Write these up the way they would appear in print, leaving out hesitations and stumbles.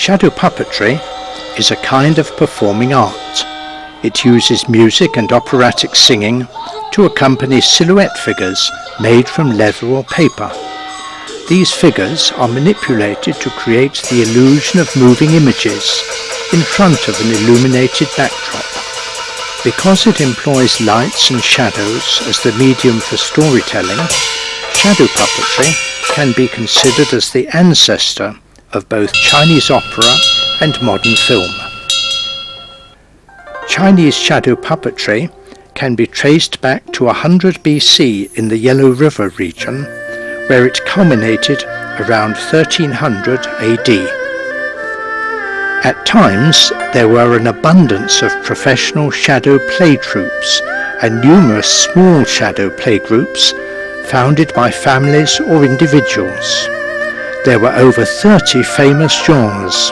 Shadow puppetry is a kind of performing art. It uses music and operatic singing to accompany silhouette figures made from leather or paper. These figures are manipulated to create the illusion of moving images in front of an illuminated backdrop. Because it employs lights and shadows as the medium for storytelling, shadow puppetry can be considered as the ancestor of both Chinese opera and modern film. Chinese shadow puppetry can be traced back to 100 BC in the Yellow River region, where it culminated around 1300 AD. At times, there were an abundance of professional shadow play troupes and numerous small shadow play groups founded by families or individuals. There were over 30 famous genres.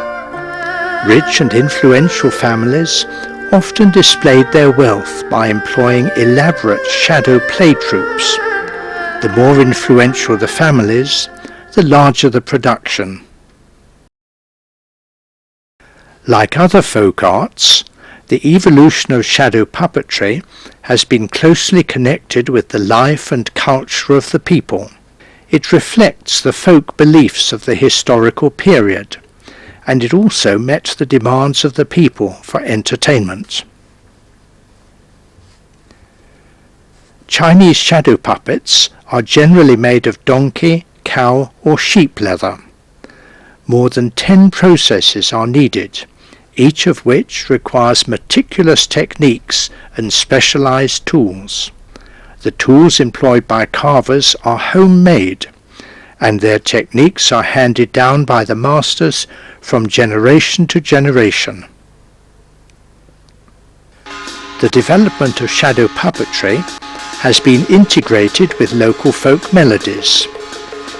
Rich and influential families often displayed their wealth by employing elaborate shadow play troupes. The more influential the families, the larger the production. Like other folk arts, the evolution of shadow puppetry has been closely connected with the life and culture of the people. It reflects the folk beliefs of the historical period, and it also met the demands of the people for entertainment. Chinese shadow puppets are generally made of donkey, cow or sheep leather. More than 10 processes are needed, each of which requires meticulous techniques and specialized tools. The tools employed by carvers are homemade, and their techniques are handed down by the masters from generation to generation. The development of shadow puppetry has been integrated with local folk melodies.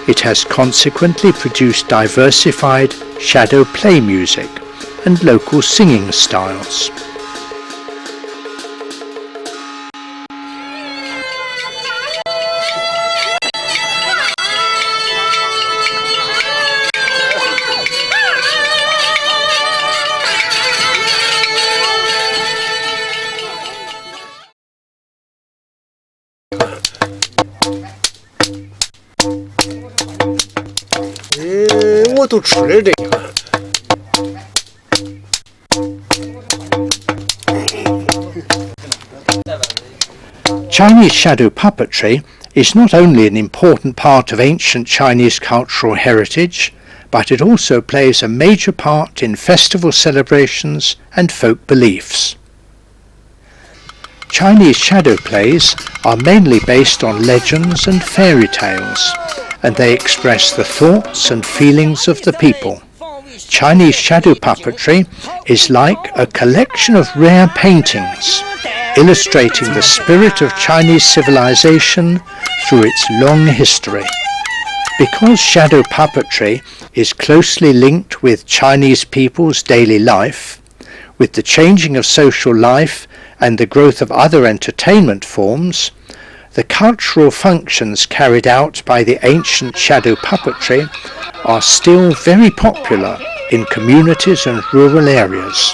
It has consequently produced diversified shadow play music and local singing styles. Chinese shadow puppetry is not only an important part of ancient Chinese cultural heritage, but it also plays a major part in festival celebrations and folk beliefs. Chinese shadow plays are mainly based on legends and fairy tales, and they express the thoughts and feelings of the people. Chinese shadow puppetry is like a collection of rare paintings, illustrating the spirit of Chinese civilization through its long history. Because shadow puppetry is closely linked with Chinese people's daily life, with the changing of social life and the growth of other entertainment forms, the cultural functions carried out by the ancient shadow puppetry are still very popular in communities and rural areas.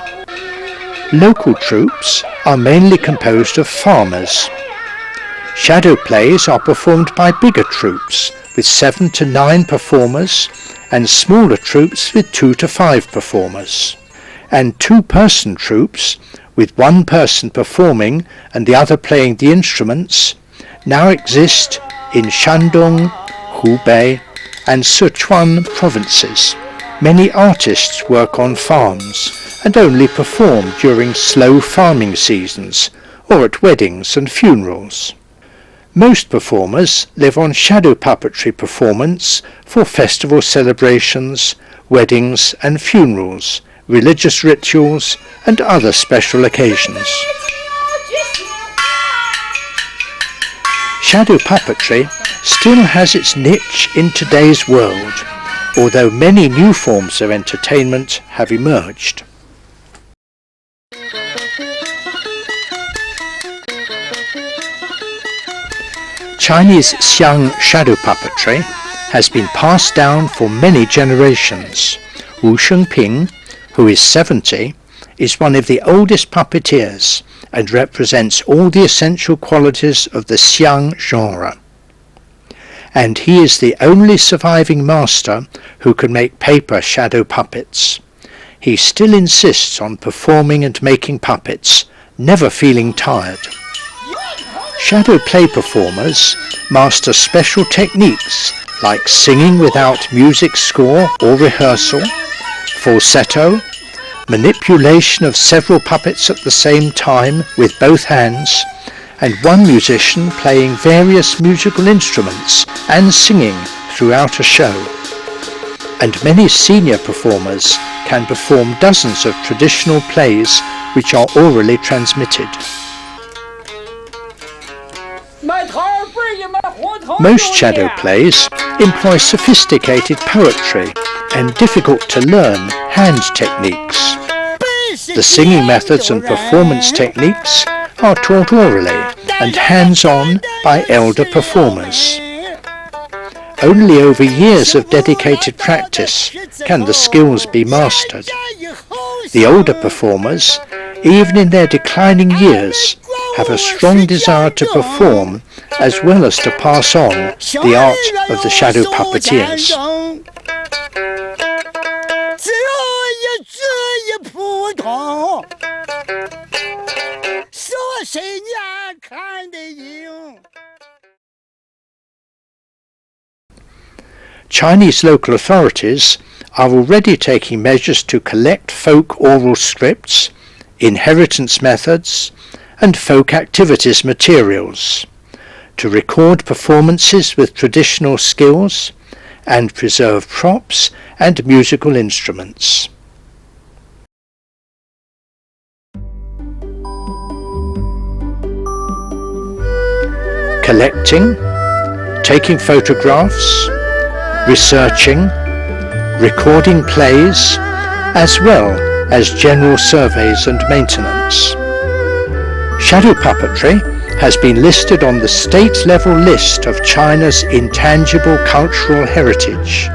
Local troupes are mainly composed of farmers. Shadow plays are performed by bigger troupes with 7 to 9 performers and smaller troupes with 2 to 5 performers. And two-person troupes with one person performing and the other playing the instruments now exist in Shandong, Hubei and Sichuan provinces. Many artists work on farms and only perform during slow farming seasons or at weddings and funerals. Most performers live on shadow puppetry performance for festival celebrations, weddings and funerals, religious rituals and other special occasions. Shadow puppetry still has its niche in today's world, although many new forms of entertainment have emerged. Chinese Xiang shadow puppetry has been passed down for many generations, Wu Shengping, who is 70, is one of the oldest puppeteers and represents all the essential qualities of the Xiang genre. And he is the only surviving master who can make paper shadow puppets. He still insists on performing and making puppets, never feeling tired. Shadow play performers master special techniques like singing without music score or rehearsal, falsetto, manipulation of several puppets at the same time with both hands, and one musician playing various musical instruments and singing throughout a show. And many senior performers can perform dozens of traditional plays which are orally transmitted. Most shadow plays employ sophisticated poetry and difficult to learn hand techniques. The singing methods and performance techniques are taught orally and hands-on by elder performers. Only over years of dedicated practice can the skills be mastered. The older performers, even in their declining years, have a strong desire to perform as well as to pass on the art of the shadow puppeteers. Chinese local authorities are already taking measures to collect folk oral scripts, inheritance methods, and folk activities materials, to record performances with traditional skills, and preserve props and musical instruments. Collecting, taking photographs, researching, recording plays, as well as general surveys and maintenance. Shadow puppetry has been listed on the state-level list of China's intangible cultural heritage,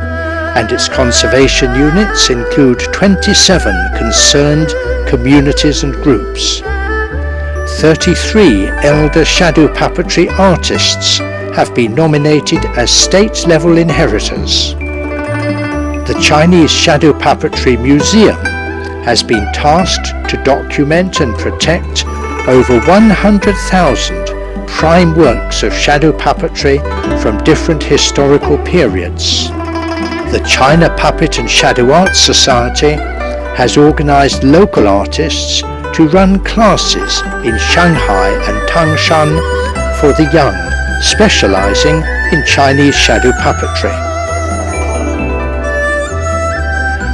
and its conservation units include 27 concerned communities and groups. 33 elder shadow puppetry artists have been nominated as state-level inheritors. The Chinese Shadow Puppetry Museum has been tasked to document and protect over 100,000 prime works of shadow puppetry from different historical periods. The China Puppet and Shadow Arts Society has organized local artists to run classes in Shanghai and Tangshan for the young, specializing in Chinese shadow puppetry.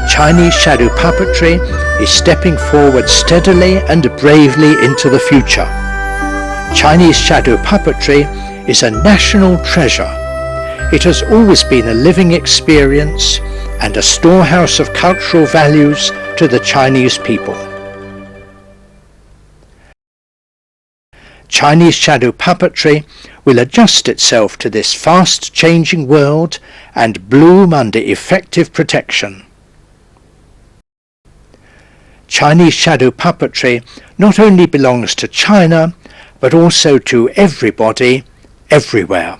Chinese shadow puppetry is stepping forward steadily and bravely into the future. Chinese shadow puppetry is a national treasure. It has always been a living experience and a storehouse of cultural values to the Chinese people. Chinese shadow puppetry will adjust itself to this fast-changing world and bloom under effective protection. Chinese shadow puppetry not only belongs to China, but also to everybody, everywhere.